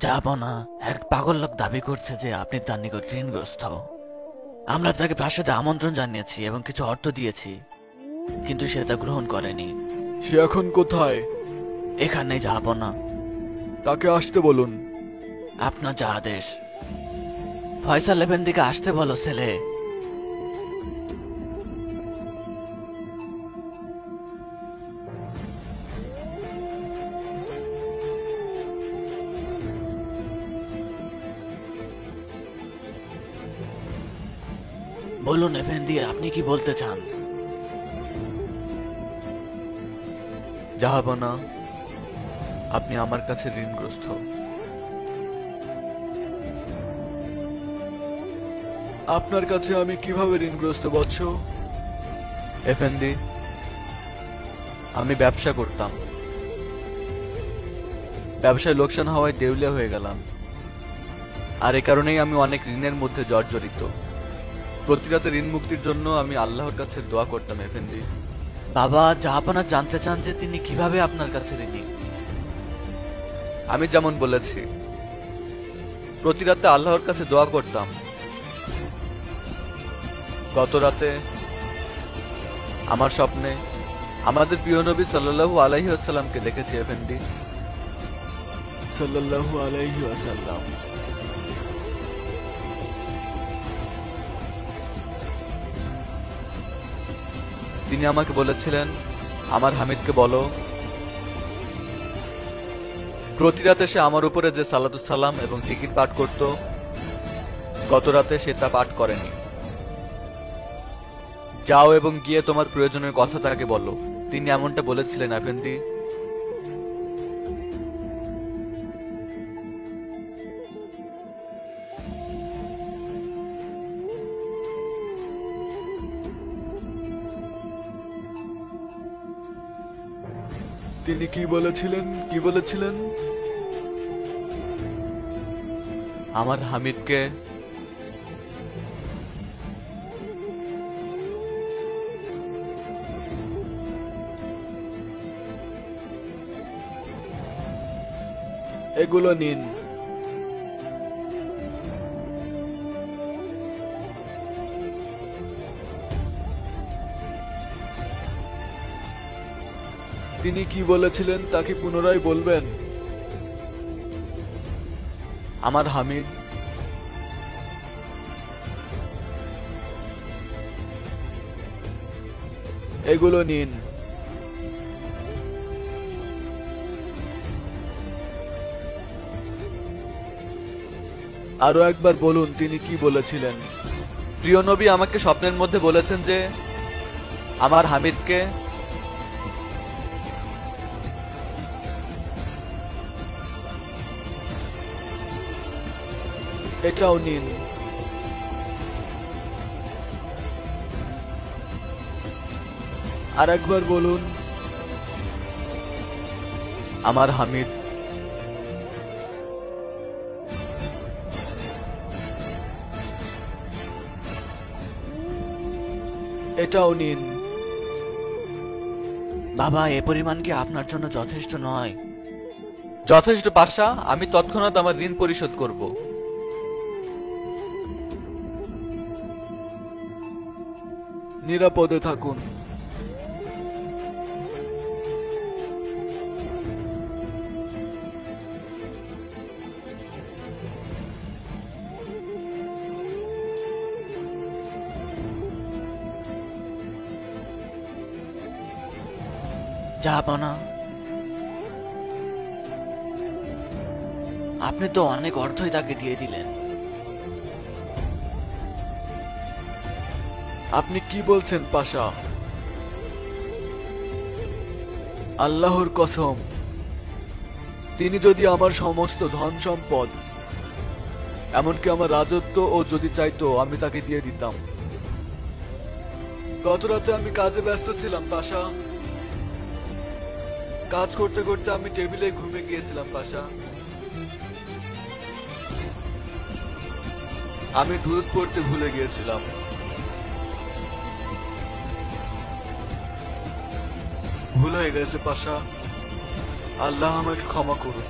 যাব না। এক পাগল লোক দাবি করছে যে আপনি তার নিকট ঋণগ্রস্ত। আমরা তাকে প্রাসাদে আমন্ত্রণ জানিয়েছি এবং কিছু অর্থ দিয়েছি, কিন্তু সে তা গ্রহণ করেনি। সে এখন কোথায়? এখানে যাব না। তাকে আসতে বলুন। আপনার যা আদেশ। ফয়সাল এফেন্দিকে আসতে বলো ছেলে। বলুন এফেন্দি, আপনি কি বলতে চান? যাব না, আপনি আমার কাছে ঋণগ্রস্ত। আপনার কাছে আমি কিভাবে ঋণগ্রস্ত বৎস? এফেন্দি, আমি ব্যবসা করতাম, ব্যবসায় লোকসান হওয়ায় দেউলিয়া হয়ে গেলাম। আর এ কারণেই আমি অনেক ঋণের মধ্যে জর্জরিত। প্রতি রাতে ঋণ মুক্তির জন্য আমি আল্লাহর কাছে দোয়া করতাম এফেন্দি। বাবা, যা আপনার জানতে চান যে তিনি কিভাবে আপনার কাছে ঋণী। আমি যেমন বলেছি, প্রতি রাতে আল্লাহর কাছে দোয়া করতাম। গত রাতে আমার স্বপ্নে আমাদের প্রিয় নবী সাল্লাল্লাহু আলাইহি ওয়াসাল্লামকে দেখেছি এফেন্দি। সাল্লাল্লাহু আলাইহি ওয়াসাল্লাম। তিনি আমাকে বলেছিলেন, আমার হামিদকে বলো প্রতি রাতে সে আমার উপরে যে সালাতুস সালাম এবং জিকির পাঠ করত, গত রাতে সে তা পাঠ করেনি। যাও এবং গিয়ে তোমার প্রয়োজনের কথা তাকে বলো। তিনি এমনটা বলেছিলেন আফেন্দি। তিনি কি বলেছিলেন? কি বলেছিলেন? আমার হামিদকে এগুলো নিন। তিনি কি বলেছিলেন তাকে পুনরায় বলবেন? আমার হামিদ এগুলো নিন। আরো একবার বলুন তিনি কি বলেছিলেন। প্রিয় নবী আমাকে স্বপ্নের মধ্যে বলেছেন যে আমার হামিদকে এটাও নিন। আর একবার বলুন আমার হামিদ এটাও নিন। বাবা, এ পরিমাণ কি আপনার জন্য যথেষ্ট নয়? যথেষ্ট পাশা, আমি তৎক্ষণাৎ আমার ঋণ পরিশোধ করব। নিরাপদে থাকুন। যাব না। আপনি তো অনেক অর্থই তাকে দিয়ে দিলেন। আপনি কি বলছেন পাশা? আল্লাহর কসম, তিনি যদি আমার সমস্ত ধন সম্পদ, এমনকি আমার রাজত্ব ও যদি চাইতো আমি তাকে দিয়ে দিতাম। গত রাতে আমি কাজে ব্যস্ত ছিলাম পাশা। কাজ করতে করতে আমি টেবিলে ঘুমিয়ে গিয়েছিলাম পাশা। আমি দুধ পড়তে ভুলে গিয়েছিলাম। ভুল হয়ে গেছে পাশা, আল্লাহ আমাকে ক্ষমা করুন।